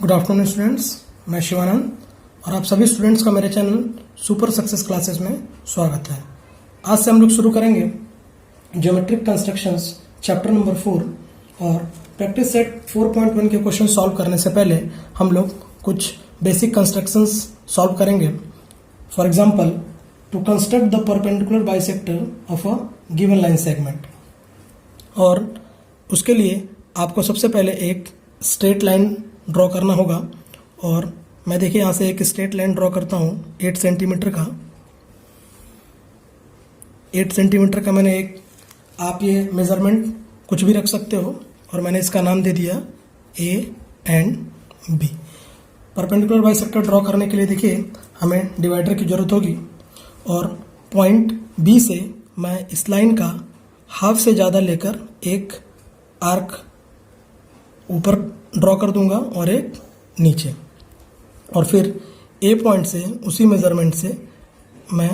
Good afternoon students, मैं शिवानंद और आप सभी स्टूडेंट्स का मेरे चैनल सुपर सक्सेस क्लासेस में स्वागत है। आज से हम लोग शुरू करेंगे ज्योमेट्रिक कंस्ट्रक्शंस चैप्टर नंबर 4 और प्रैक्टिस सेट 4.1 के क्वेश्चन सॉल्व करने से पहले हम लोग कुछ बेसिक कंस्ट्रक्शंस सॉल्व करेंगे। For example, to construct the perpendicular bisector of a given line segment. और उसके लिए आपको सबसे पहले एक स्ट्रेट लाइन ड्रॉ करना होगा। और मैं देखिए यहाँ से एक स्ट्रेट लाइन ड्रॉ करता हूँ 8 सेंटीमीटर का। 8 सेंटीमीटर का मैंने एक, आप ये मेज़रमेंट कुछ भी रख सकते हो और मैंने इसका नाम दे दिया A and B. Perpendicular bisector draw करने के लिए देखिए हमें डिवाइडर की ज़रूरत होगी और पॉइंट बी से मैं इस लाइन का हाफ से ज़्यादा लेकर एक आर्क ऊपर ड्रॉ कर दूंगा और एक नीचे, और फिर ए पॉइंट से उसी मेज़रमेंट से मैं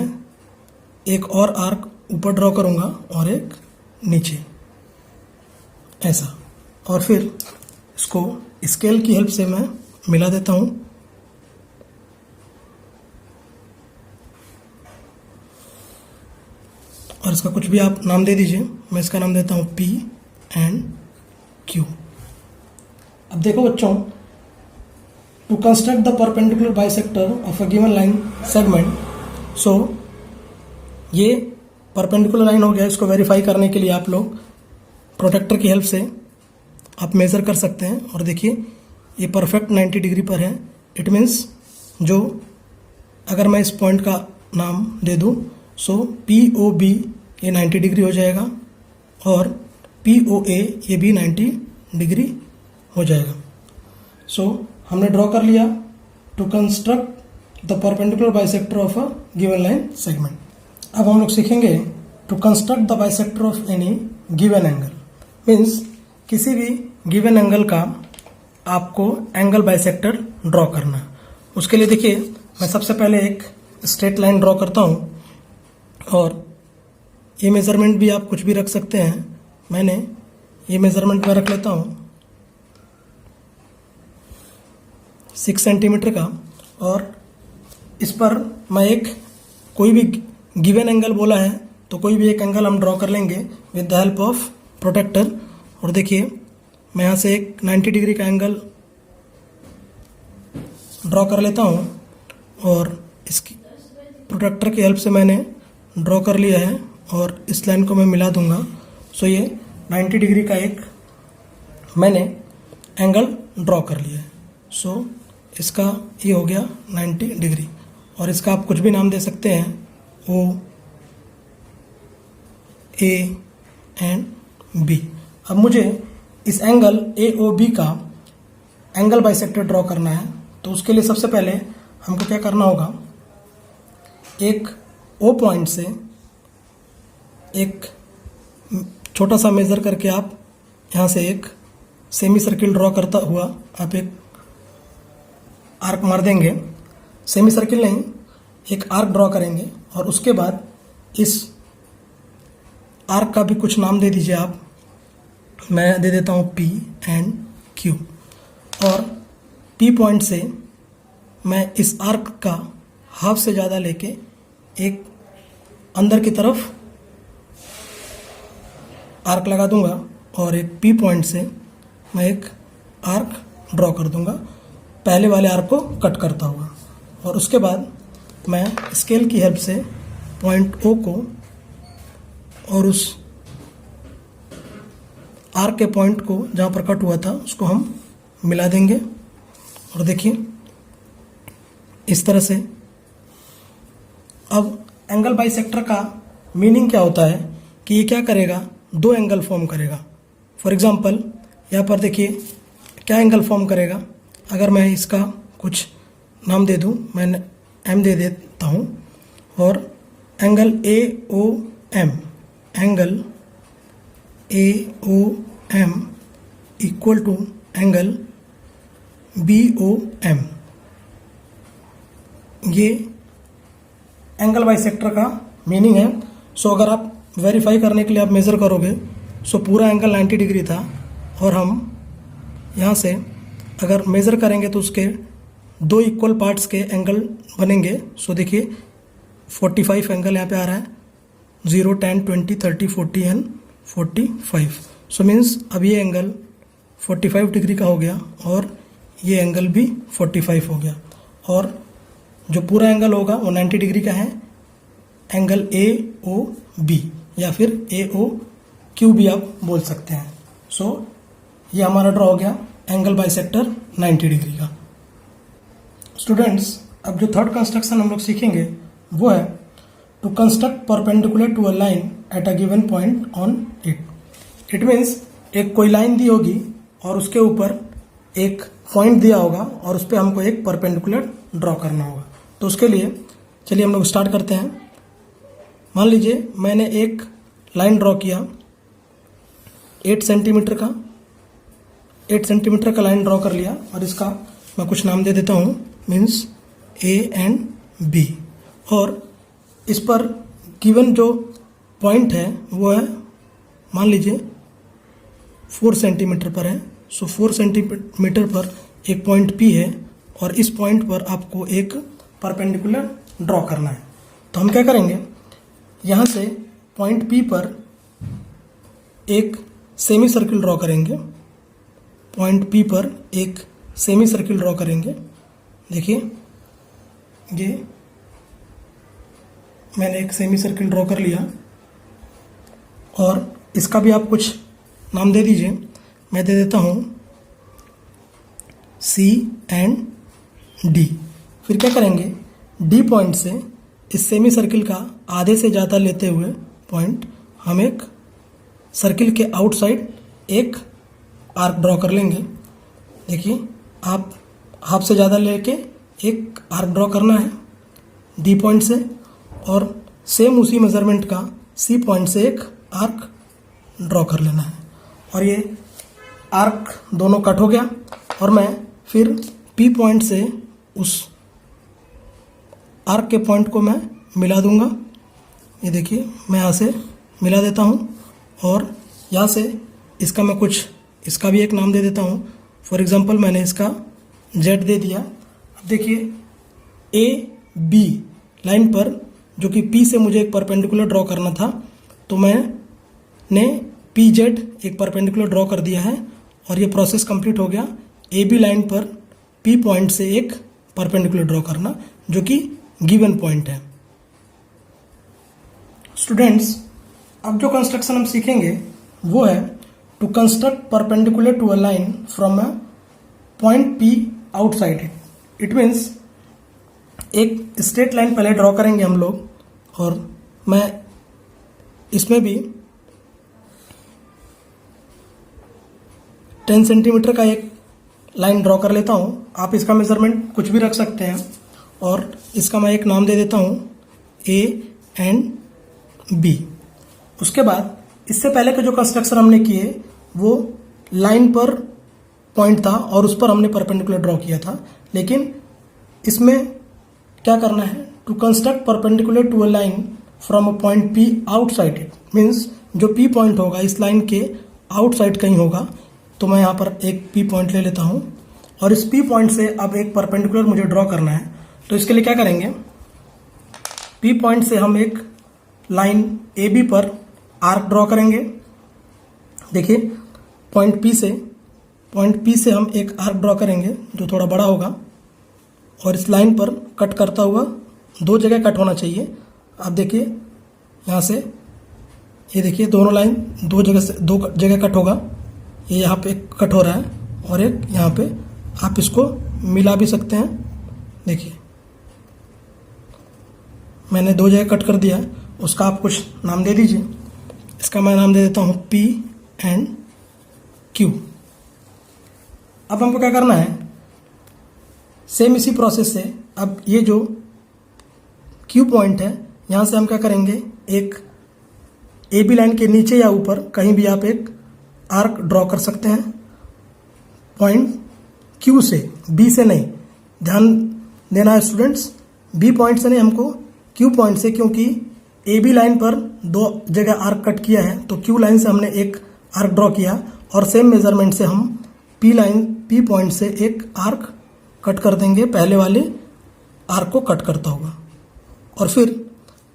एक और आर्क ऊपर ड्रॉ करूंगा और एक नीचे, ऐसा। और फिर इसको स्केल की हेल्प से मैं मिला देता हूं। और इसका कुछ भी आप नाम दे दीजिए, मैं इसका नाम देता हूं पी एंड क्यू। अब देखो बच्चों, to construct the perpendicular bisector of a given line segment. So ये परपेंडिकुलर लाइन हो गया। इसको वेरीफाई करने के लिए आप लोग प्रोटेक्टर की हेल्प से आप मेज़र कर सकते हैं। और देखिए ये परफेक्ट 90 डिग्री पर है। इट मीन्स जो, अगर मैं इस पॉइंट का नाम दे दूँ, सो POB ये 90 डिग्री हो जाएगा और POA ये भी 90 डिग्री हो जाएगा। सो हमने ड्रॉ कर लिया to construct the perpendicular bisector of a given line segment. अब हम लोग सीखेंगे to construct the bisector of any given angle. Means किसी भी गिवन एंगल का आपको एंगल बाइसेक्टर ड्रॉ करना। उसके लिए देखिए मैं सबसे पहले एक स्ट्रेट लाइन ड्रॉ करता हूँ और ये मेज़रमेंट भी आप कुछ भी रख सकते हैं। मैंने ये मेज़रमेंट में रख लेता हूँ 6 सेंटीमीटर का। और इस पर मैं एक, कोई भी गिवन एंगल बोला है तो कोई भी एक एंगल हम ड्रॉ कर लेंगे with the help of protractor. और देखिए मैं यहाँ से एक 90 डिग्री का एंगल ड्रॉ कर लेता हूँ और इसकी प्रोटेक्टर की हेल्प से मैंने ड्रॉ कर लिया है और इस लाइन को मैं मिला दूंगा। सो ये 90 डिग्री का एक मैंने एंगल ड्रॉ कर लिया है। सो इसका ये हो गया 90 डिग्री। और इसका आप कुछ भी नाम दे सकते हैं, O, A एंड B। अब मुझे इस एंगल AOB का एंगल बाइसेक्टर ड्रॉ करना है। तो उसके लिए सबसे पहले हमको क्या करना होगा, एक O पॉइंट से एक छोटा सा मेज़र करके आप यहाँ से एक सेमी सर्किल ड्रॉ करता हुआ आप एक आर्क मार देंगे। सेमी सर्किल नहीं, एक आर्क ड्रॉ करेंगे और उसके बाद इस आर्क का भी कुछ नाम दे दीजिए आप। मैं दे देता हूँ P एंड Q। और P पॉइंट से मैं इस आर्क का हाफ से ज़्यादा लेके एक अंदर की तरफ आर्क लगा दूंगा और एक P पॉइंट से मैं एक आर्क ड्रॉ कर दूंगा, पहले वाले आर्क को कट करता हुआ। और उसके बाद मैं स्केल की हेल्प से पॉइंट O को और उस आर्क के पॉइंट को जहाँ पर कट हुआ था उसको हम मिला देंगे। और देखिए इस तरह से। अब एंगल बाइसेक्टर का मीनिंग क्या होता है कि ये क्या करेगा, दो एंगल फॉर्म करेगा। फॉर एग्जांपल यहाँ पर देखिए क्या एंगल फॉर्म करेगा। अगर मैं इसका कुछ नाम दे दूँ, मैं M दे देता हूँ, और angle AOM, angle AOM equal to angle BOM। ये एंगल बाइसेक्टर का मीनिंग है। सो अगर आप वेरीफाई करने के लिए आप मेज़र करोगे, सो पूरा एंगल 90 डिग्री था और हम यहाँ से अगर मेज़र करेंगे तो उसके दो इक्वल पार्ट्स के एंगल बनेंगे। सो देखिए 45 एंगल यहाँ पे आ रहा है, 0, 10, 20, 30, 40 एंड 45। सो मीन्स अब ये एंगल 45 डिग्री का हो गया और ये एंगल भी 45 हो गया, और जो पूरा एंगल होगा वो 90 डिग्री का है, एंगल AOB या फिर AOQ भी आप बोल सकते हैं। सो ये हमारा ड्रॉ हो गया एंगल बाइसेक्टर 90 डिग्री का। स्टूडेंट्स, अब जो थर्ड कंस्ट्रक्शन हम लोग सीखेंगे वो है to construct perpendicular to a line at a given point on it. It means एक कोई लाइन दी होगी और उसके ऊपर एक पॉइंट दिया होगा और उस पर हमको एक परपेंडिकुलर ड्रॉ करना होगा। तो उसके लिए चलिए हम लोग स्टार्ट करते हैं। मान लीजिए मैंने एक लाइन ड्रॉ किया 8 सेंटीमीटर का लाइन ड्रॉ कर लिया और इसका मैं कुछ नाम दे देता हूँ, मीन्स A एंड B। और इस पर गिवन जो पॉइंट है वो है, मान लीजिए 4 सेंटीमीटर पर है। सो 4 सेंटीमीटर पर एक पॉइंट P है और इस पॉइंट पर आपको एक परपेंडिकुलर ड्रॉ करना है। तो हम क्या करेंगे, यहाँ से पॉइंट P पर एक सेमी सर्किल ड्रॉ करेंगे। पॉइंट P पर एक सेमी सर्किल ड्रॉ करेंगे। देखिए ये मैंने एक सेमी सर्किल ड्रॉ कर लिया और इसका भी आप कुछ नाम दे दीजिए। मैं दे देता हूँ C एंड D। फिर क्या करेंगे, D पॉइंट से इस सेमी सर्किल का आधे से ज़्यादा लेते हुए पॉइंट हम एक सर्किल के आउटसाइड एक आर्क ड्रॉ कर लेंगे। देखिए आप हाफ से ज़्यादा लेके एक आर्क ड्रॉ करना है D पॉइंट से, और सेम उसी मेजरमेंट का C पॉइंट से एक आर्क ड्रॉ कर लेना है। और ये आर्क दोनों कट हो गया और मैं फिर P पॉइंट से उस आर्क के पॉइंट को मैं मिला दूंगा। ये देखिए मैं यहाँ से मिला देता हूँ और यहाँ से इसका मैं कुछ इसका भी एक नाम दे देता हूँ। फॉर एग्जांपल मैंने इसका Z दे दिया। अब देखिए AB लाइन पर जो कि P से मुझे एक परपेंडिकुलर ड्रॉ करना था, तो मैंने PZ एक परपेंडिकुलर ड्रॉ कर दिया है और ये प्रोसेस कंप्लीट हो गया। AB लाइन पर P पॉइंट से एक परपेंडिकुलर ड्रॉ करना जो कि गिवन पॉइंट है। स्टूडेंट्स, अब जो कंस्ट्रक्शन हम सीखेंगे वो है to construct perpendicular to a line from a point P outside it. It means एक स्ट्रेट लाइन पहले ड्रॉ करेंगे हम लोग, और मैं इसमें भी 10 सेंटीमीटर का एक लाइन ड्रॉ कर लेता हूँ। आप इसका मेजरमेंट कुछ भी रख सकते हैं और इसका मैं एक नाम दे देता हूँ A एंड B। उसके बाद इससे पहले के जो कंस्ट्रक्शन हमने किए वो लाइन पर पॉइंट था और उस पर हमने परपेंडिकुलर ड्रॉ किया था, लेकिन इसमें क्या करना है, to construct perpendicular to a line from a point P outside it. Means जो P पॉइंट होगा इस लाइन के आउटसाइड कहीं होगा। तो मैं यहाँ पर एक P पॉइंट ले लेता हूँ और इस P पॉइंट से अब एक परपेंडिकुलर मुझे ड्रॉ करना है। तो इसके लिए क्या करेंगे, P पॉइंट से हम एक लाइन AB पर आर्क ड्रॉ करेंगे। देखिए पॉइंट P से हम एक आर्क ड्रॉ करेंगे जो थोड़ा बड़ा होगा और इस लाइन पर कट करता हुआ दो जगह कट होना चाहिए। आप देखिए यहाँ से, ये देखिए दोनों लाइन दो जगह कट होगा। ये यहाँ पे कट हो रहा है और एक यहाँ पे, आप इसको मिला भी सकते हैं। देखिए मैंने दो जगह कट कर दिया है, उसका आप कुछ नाम दे दीजिए। इसका मैं नाम दे देता हूँ P एंड Q। अब हमको क्या करना है, सेम इसी प्रोसेस से अब ये जो Q पॉइंट है यहाँ से हम क्या करेंगे, एक AB लाइन के नीचे या ऊपर कहीं भी आप एक आर्क ड्रॉ कर सकते हैं पॉइंट Q से, B से नहीं। ध्यान देना है स्टूडेंट्स, B पॉइंट से नहीं, हमको Q पॉइंट से, क्योंकि AB लाइन पर दो जगह आर्क कट किया है तो Q लाइन से हमने एक आर्क ड्रॉ किया और सेम मेजरमेंट से हम P लाइन पी पॉइंट से एक आर्क कट कर देंगे, पहले वाले आर्क को कट करता हुआ, और फिर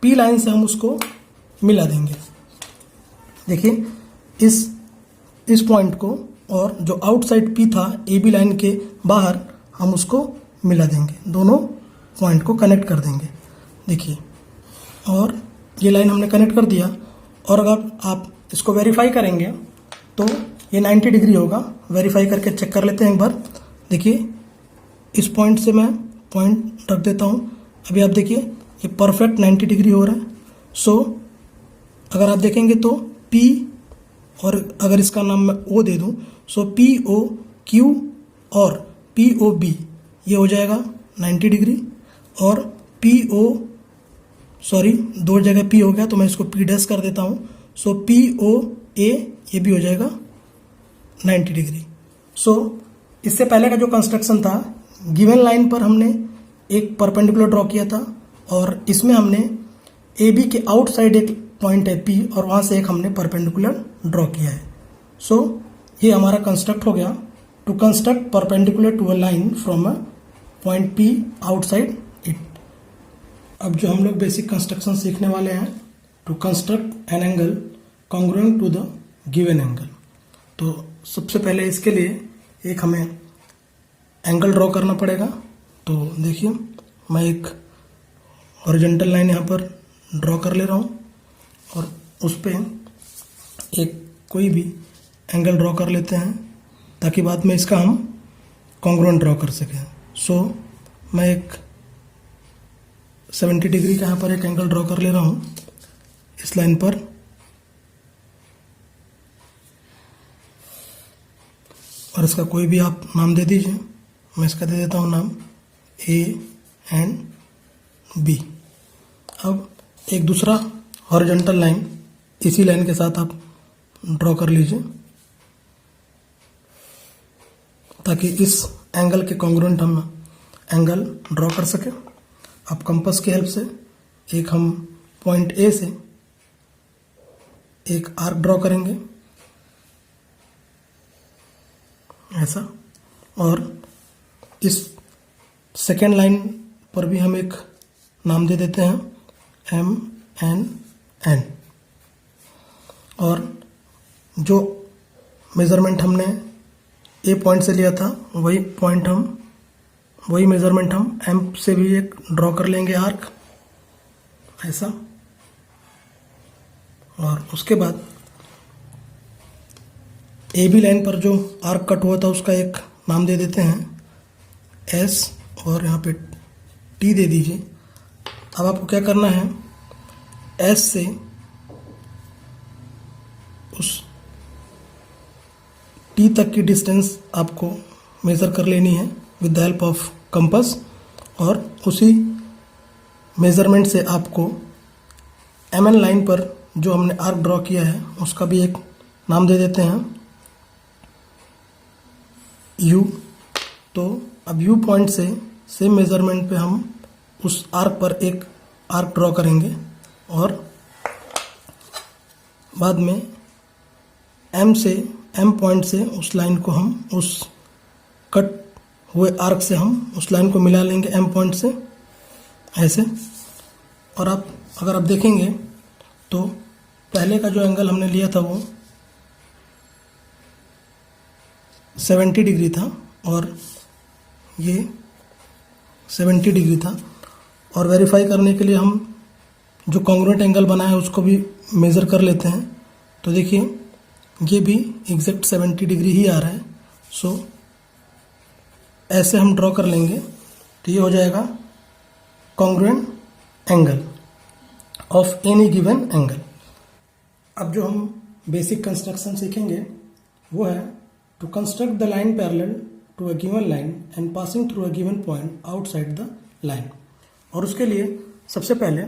पी लाइन से हम उसको मिला देंगे। देखिए इस पॉइंट को और जो आउटसाइड पी था ए बी लाइन के बाहर हम उसको मिला देंगे, दोनों पॉइंट को कनेक्ट कर देंगे। देखिए, और ये लाइन हमने कनेक्ट कर दिया, और अगर आप इसको वेरीफाई करेंगे तो ये 90 डिग्री होगा। वेरीफाई करके चेक कर लेते हैं एक बार। देखिए इस पॉइंट से मैं पॉइंट रख देता हूँ। अभी आप देखिए ये परफेक्ट 90 डिग्री हो रहा है। सो अगर आप देखेंगे तो P, और अगर इसका नाम मैं O दे दूँ, सो POQ और POB ये हो जाएगा 90 डिग्री, और दो जगह P हो गया तो मैं इसको P डैश कर देता हूँ। सो POA ये भी हो जाएगा 90 डिग्री। सो इससे पहले का जो कंस्ट्रक्शन था, गिवन लाइन पर हमने एक परपेंडिकुलर ड्रॉ किया था, और इसमें हमने ए बी के आउटसाइड एक पॉइंट है P, और वहाँ से एक हमने परपेंडिकुलर ड्रॉ किया है। सो ये हमारा कंस्ट्रक्ट हो गया, to construct perpendicular to a line from a point P outside it. अब जो हम लोग बेसिक कंस्ट्रक्शन सीखने वाले हैं, to construct an angle congruent to the given angle. तो सबसे पहले इसके लिए एक हमें एंगल ड्रॉ करना पड़ेगा। तो देखिए मैं एक हॉरिजॉन्टल लाइन यहाँ पर ड्रॉ कर ले रहा हूँ, और उस पर एक कोई भी एंगल ड्रॉ कर लेते हैं ताकि बाद में इसका हम कॉन्ग्रुएंट ड्रॉ कर सकें। सो मैं एक 70 डिग्री का यहाँ पर एक एंगल ड्रॉ कर ले रहा हूँ इस लाइन पर, और इसका कोई भी आप नाम दे दीजिए। मैं इसका दे देता हूँ नाम A एंड B। अब एक दूसरा हॉरिजॉन्टल लाइन इसी लाइन के साथ आप ड्रॉ कर लीजिए ताकि इस एंगल के कॉन्ग्रुएंट हम एंगल ड्रॉ कर सकें। अब कंपास की हेल्प से एक हम पॉइंट A से एक आर्क ड्रॉ करेंगे ऐसा, और इस सेकेंड लाइन पर भी हम एक नाम दे देते हैं MNN, और जो मेज़रमेंट हमने A पॉइंट से लिया था वही मेज़रमेंट हम M से भी एक ड्रॉ कर लेंगे आर्क ऐसा, और उसके बाद AB लाइन पर जो आर्क कट हुआ था उसका एक नाम दे देते हैं S, और यहाँ पे T दे दीजिए। अब आपको क्या करना है, S से उस T तक की डिस्टेंस आपको मेज़र कर लेनी है with the help of compass, और उसी मेज़रमेंट से आपको MN लाइन पर जो हमने आर्क ड्रॉ किया है उसका भी एक नाम दे देते हैं U। तो अब U पॉइंट से सेम मेज़रमेंट पे हम उस आर्क पर एक आर्क ड्रॉ करेंगे, और बाद में M पॉइंट से उस लाइन को हम उस कट हुए आर्क से हम उस लाइन को मिला लेंगे M पॉइंट से ऐसे। और अगर आप देखेंगे तो पहले का जो एंगल हमने लिया था वो 70 डिग्री था, और ये 70 डिग्री था, और वेरीफाई करने के लिए हम जो कॉन्ग्रुएंट एंगल बना है उसको भी मेज़र कर लेते हैं। तो देखिए ये भी एग्जैक्ट 70 डिग्री ही आ रहा है। सो ऐसे हम ड्रॉ कर लेंगे तो ये हो जाएगा congruent angle of any given angle. अब जो हम बेसिक कंस्ट्रक्शन सीखेंगे वो है to construct the line parallel to a given line and passing through a given point outside the line. और उसके लिए सबसे पहले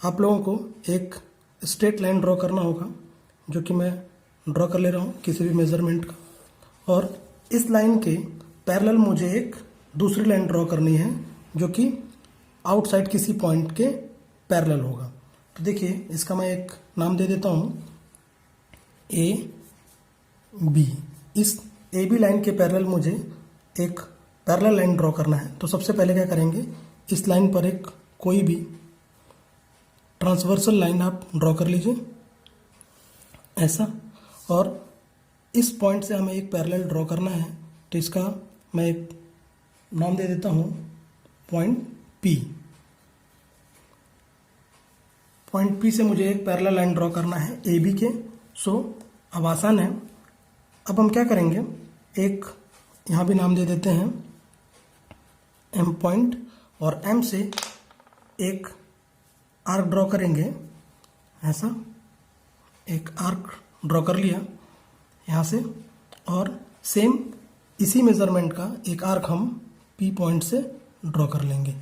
आप लोगों को एक स्ट्रेट लाइन ड्रॉ करना होगा, जो कि मैं ड्रॉ कर ले रहा हूँ किसी भी मेज़रमेंट का, और इस लाइन के पैरेलल मुझे एक दूसरी लाइन ड्रॉ करनी है जो कि आउटसाइड किसी पॉइंट के पैरेलल होगा। तो देखिए इसका मैं एक नाम दे देता हूँ AB। इस ए बी लाइन के पैरेलल मुझे एक पैरेलल लाइन ड्रॉ करना है। तो सबसे पहले क्या करेंगे, इस लाइन पर एक कोई भी ट्रांसवर्सल लाइन आप ड्रॉ कर लीजिए ऐसा, और इस पॉइंट से हमें एक पैरेलल ड्रॉ करना है। तो इसका मैं एक नाम दे देता हूँ पॉइंट पी। पॉइंट पी से मुझे एक पैरेलल लाइन ड्रॉ करना है ए बी के। सो अब आसान है। अब हम क्या करेंगे, एक यहाँ भी नाम दे देते हैं एम पॉइंट, और एम से एक आर्क ड्रॉ करेंगे ऐसा, एक आर्क ड्रॉ कर लिया यहाँ से, और सेम इसी मेजरमेंट का एक आर्क हम पी पॉइंट से ड्रॉ कर लेंगे।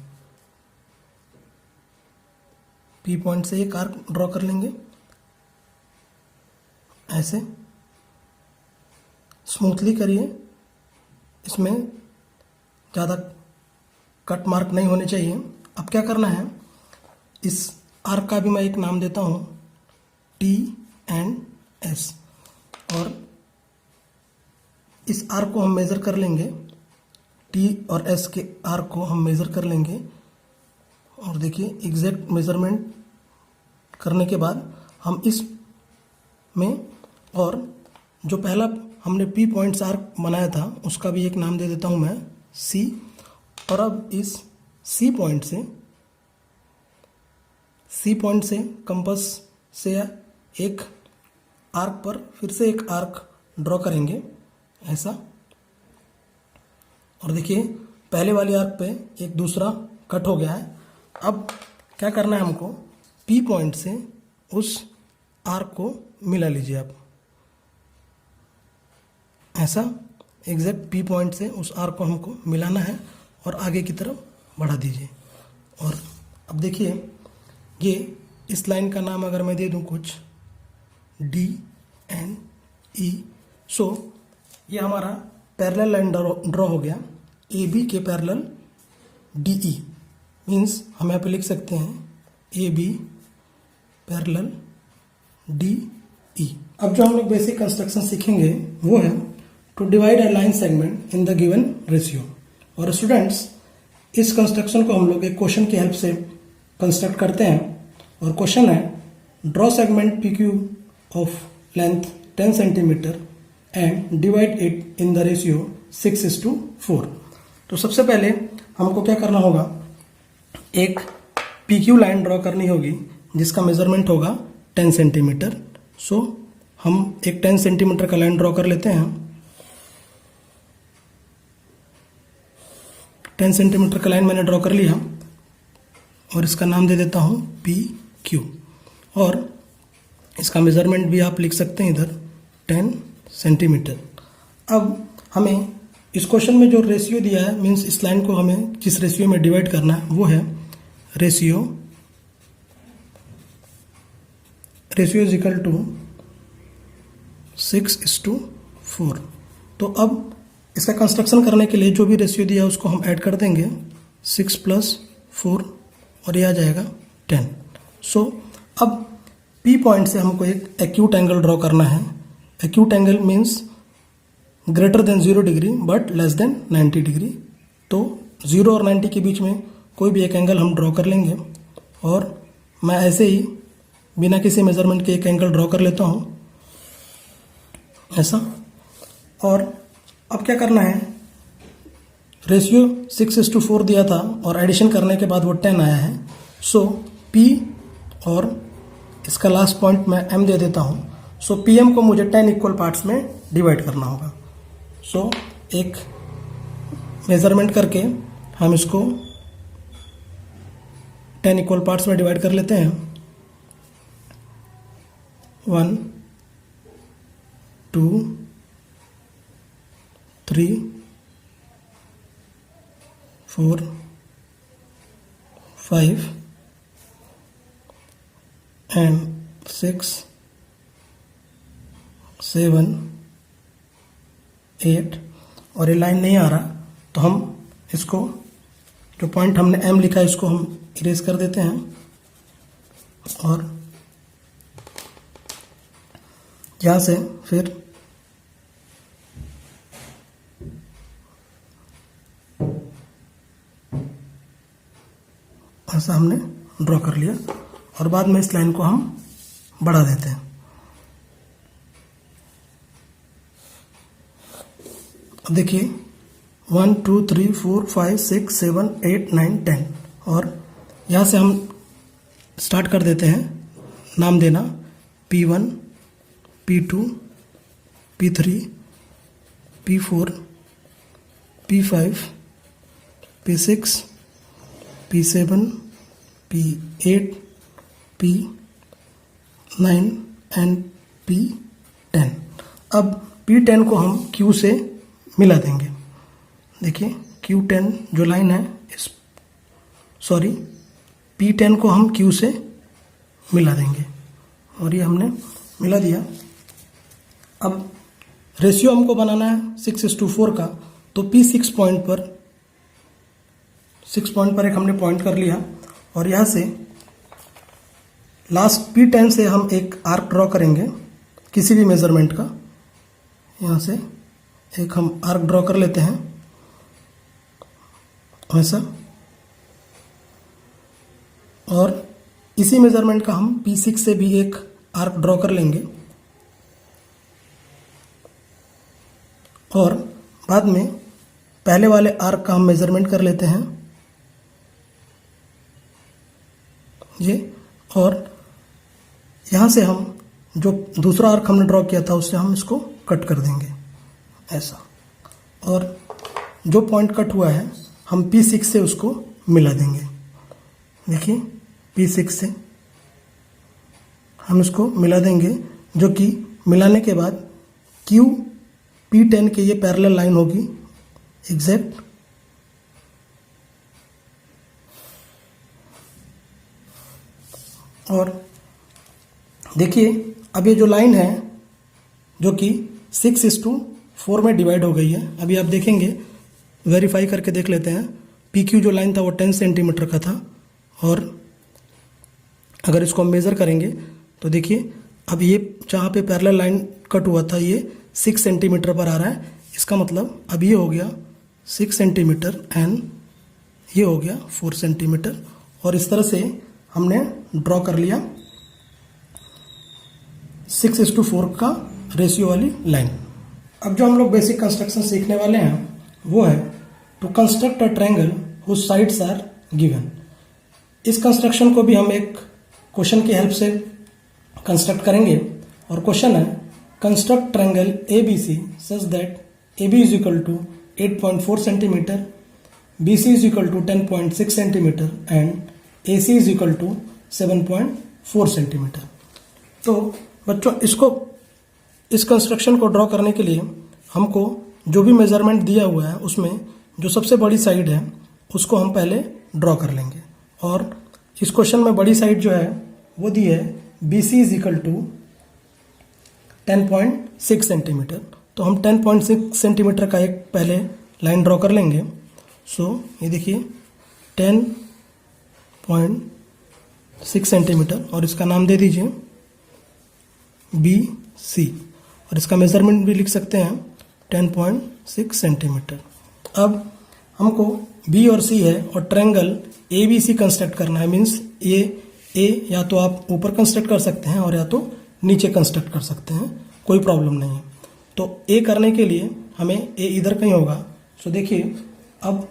पी पॉइंट से एक आर्क ड्रॉ कर लेंगे ऐसे, स्मूथली करिए, इसमें ज़्यादा कट मार्क नहीं होने चाहिए। अब क्या करना है, इस आर्क का भी मैं एक नाम देता हूँ टी एंड एस, और इस आर्क को हम मेज़र कर लेंगे, टी और एस के आर्क को हम मेज़र कर लेंगे। और देखिए एग्जैक्ट मेज़रमेंट करने के बाद हम इस में, और जो पहला हमने पी पॉइंट से आर्क बनाया था उसका भी एक नाम दे देता हूँ मैं सी। और अब इस सी पॉइंट से कंपास से एक आर्क पर फिर से एक आर्क ड्रॉ करेंगे ऐसा, और देखिए पहले वाली आर्क पे एक दूसरा कट हो गया है। अब क्या करना है हमको, पी पॉइंट से उस आर्क को मिला लीजिए आप ऐसा, एग्जैक्ट पी पॉइंट से उस आर्क को हमको मिलाना है और आगे की तरफ बढ़ा दीजिए। और अब देखिए ये इस लाइन का नाम अगर मैं दे दूं कुछ डी एन ई, सो ये हमारा पैरेलल लाइन ड्रॉ हो गया ए बी के पैरेलल डी ई। मीन्स हम यहाँ पे लिख सकते हैं A B parallel D E. अब जो हम लोग बेसिक कंस्ट्रक्शन सीखेंगे वो है to divide a line segment in the given ratio. और स्टूडेंट्स, इस कंस्ट्रक्शन को हम लोग एक क्वेश्चन की हेल्प से कंस्ट्रक्ट करते हैं, और क्वेश्चन है draw segment P Q of length 10 centimetre and divide it in the ratio 6:4। तो सबसे पहले हमको क्या करना होगा, एक पी क्यू लाइन ड्रॉ करनी होगी जिसका मेजरमेंट होगा 10 सेंटीमीटर। सो हम एक 10 सेंटीमीटर का लाइन ड्रॉ कर लेते हैं। 10 सेंटीमीटर का लाइन मैंने ड्रॉ कर लिया और इसका नाम दे देता हूँ पी क्यू, और इसका मेजरमेंट भी आप लिख सकते हैं इधर 10 सेंटीमीटर। अब हमें इस क्वेश्चन में जो रेशियो दिया है, मीन्स इस लाइन को हमें जिस रेशियो में डिवाइड करना है वो है रेशियो इज इक्वल टू 6:4। तो अब इसका कंस्ट्रक्शन करने के लिए जो भी रेशियो दिया है उसको हम ऐड कर देंगे, 6 + 4, और ये आ जाएगा 10। सो अब P पॉइंट से हमको एक एक्यूट एंगल ड्रॉ करना है। Acute angle means greater than 0 degree but less than 90 degree. तो 0 और 90 के बीच में कोई भी एक एंगल हम ड्रॉ कर लेंगे, और मैं ऐसे ही बिना किसी मेजरमेंट के एक एंगल ड्रॉ कर लेता हूँ ऐसा। और अब क्या करना है, रेशियो 6:4 दिया था और एडिशन करने के बाद वो 10 आया है। सो P और इसका लास्ट पॉइंट मैं M दे देता हूँ। सो PM को मुझे 10 इक्वल पार्ट्स में डिवाइड करना होगा। सो एक मेजरमेंट करके हम इसको 10 इक्वल पार्ट्स में डिवाइड कर लेते हैं। 1 2 3 4 5 and 6 7 8। और ये लाइन नहीं आ रहा तो हम इसको, जो पॉइंट हमने M लिखा है इसको हम इरेज कर देते हैं, और यहाँ से फिर ऐसा हमने ड्रॉ कर लिया और बाद में इस लाइन को हम बढ़ा देते हैं। अब देखिए 1 2 3 4 5 6 7 8 9 10 और यहाँ से हम स्टार्ट कर देते हैं नाम देना P1 P2 P3 P4 P5 P6 P7 P8 P9 and P10। अब P10 को हम Q से मिला देंगे। देखिए Q10 जो लाइन है P10 को हम Q से मिला देंगे और ये हमने मिला दिया। अब रेशियो हमको बनाना है 6:4 का, तो P6 पॉइंट पर 6 पॉइंट पर एक हमने पॉइंट कर लिया और यहाँ से लास्ट P10 से हम एक आर्क ड्रॉ करेंगे किसी भी मेजरमेंट का। यहाँ से एक हम आर्क ड्रॉ कर लेते हैं ऐसा, और इसी मेजरमेंट का हम P6 से भी एक आर्क ड्रॉ कर लेंगे और बाद में पहले वाले आर्क का हम मेजरमेंट कर लेते हैं ये, और यहाँ से हम जो दूसरा आर्क हमने ड्रॉ किया था उससे हम इसको कट कर देंगे ऐसा, और जो पॉइंट कट हुआ है हम P6 से उसको मिला देंगे। देखिए P6 से हम इसको मिला देंगे, जो कि मिलाने के बाद Q P10 के ये पैरेलल लाइन होगी एग्जैक्ट, और देखिए अब ये जो लाइन है जो कि 6:4 में डिवाइड हो गई है। अभी आप देखेंगे, वेरीफाई करके देख लेते हैं। PQ जो लाइन था वो 10 सेंटीमीटर का था, और अगर इसको हम मेज़र करेंगे तो देखिए अब ये जहाँ पे पैरेलल लाइन कट हुआ था ये 6 सेंटीमीटर पर आ रहा है। इसका मतलब अब ये हो गया 6 सेंटीमीटर एंड ये हो गया 4 सेंटीमीटर, और इस तरह से हमने ड्रॉ कर लिया 6:4 का रेशियो वाली लाइन। अब जो हम लोग बेसिक कंस्ट्रक्शन सीखने वाले हैं वो है to construct a triangle whose sides are given. इस कंस्ट्रक्शन को भी हम एक क्वेश्चन की हेल्प से कंस्ट्रक्ट करेंगे, और क्वेश्चन है construct triangle ABC such that AB is equal to 8.4 centimetre, BC is equal to 10.6 centimetre and AC is equal to 7.4 centimetre. तो बच्चों इस कंस्ट्रक्शन को ड्रॉ करने के लिए हमको जो भी मेजरमेंट दिया हुआ है उसमें जो सबसे बड़ी साइड है उसको हम पहले ड्रॉ कर लेंगे, और इस क्वेश्चन में बड़ी साइड जो है वो दी है BC is equal to 10.6 centimetre. तो हम 10.6 सेंटीमीटर का एक पहले लाइन ड्रॉ कर लेंगे। सो ये देखिए 10.6 सेंटीमीटर, और इसका नाम दे दीजिए BC, और इसका मेजरमेंट भी लिख सकते हैं 10.6 सेंटीमीटर। अब हमको B और C है और ट्रायंगल ABC कंस्ट्रक्ट करना है। मीन्स ये A या तो आप ऊपर कंस्ट्रक्ट कर सकते हैं और या तो नीचे कंस्ट्रक्ट कर सकते हैं, कोई प्रॉब्लम नहीं है। तो A करने के लिए हमें A इधर कहीं होगा। सो देखिए अब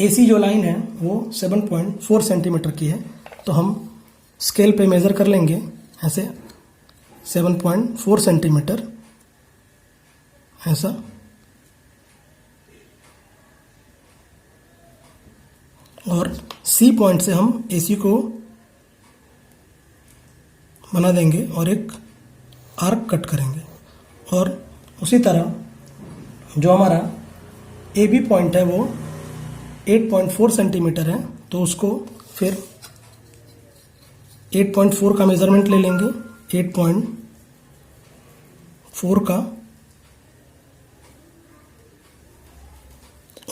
AC जो लाइन है वो 7.4 सेंटीमीटर की है, तो हम स्केल पे मेज़र कर लेंगे ऐसे 7.4 सेंटीमीटर ऐसा, और C पॉइंट से हम AC को बना देंगे और एक आर्क कट करेंगे, और उसी तरह जो हमारा AB पॉइंट है वो 8.4 सेंटीमीटर है, तो उसको फिर 8.4 का मेजरमेंट ले लेंगे, 8.4 का,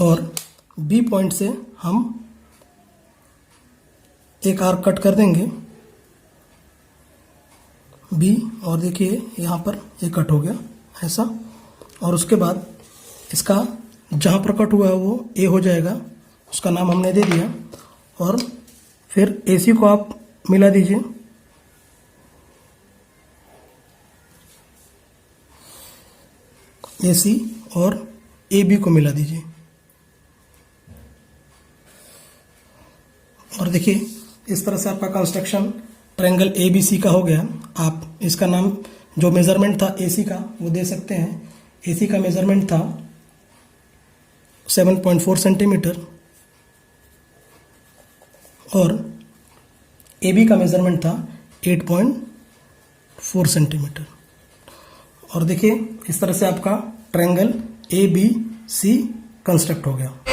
और B पॉइंट से हम एक आर्क कट कर देंगे B, और देखिए यहाँ पर ये कट हो गया ऐसा, और उसके बाद इसका जहाँ पर कट हुआ है वो A हो जाएगा, उसका नाम हमने दे दिया, और फिर AC को आप मिला दीजिए, AC और AB को मिला दीजिए। और देखिए इस तरह से आपका कंस्ट्रक्शन ट्रायंगल ABC का हो गया। आप इसका नाम जो मेजरमेंट था AC का वो दे सकते हैं। AC का मेजरमेंट था 7.4 सेंटीमीटर और AB का मेजरमेंट था 8.4 सेंटीमीटर। और देखिए इस तरह से आपका ट्रायंगल ABC कंस्ट्रक्ट हो गया।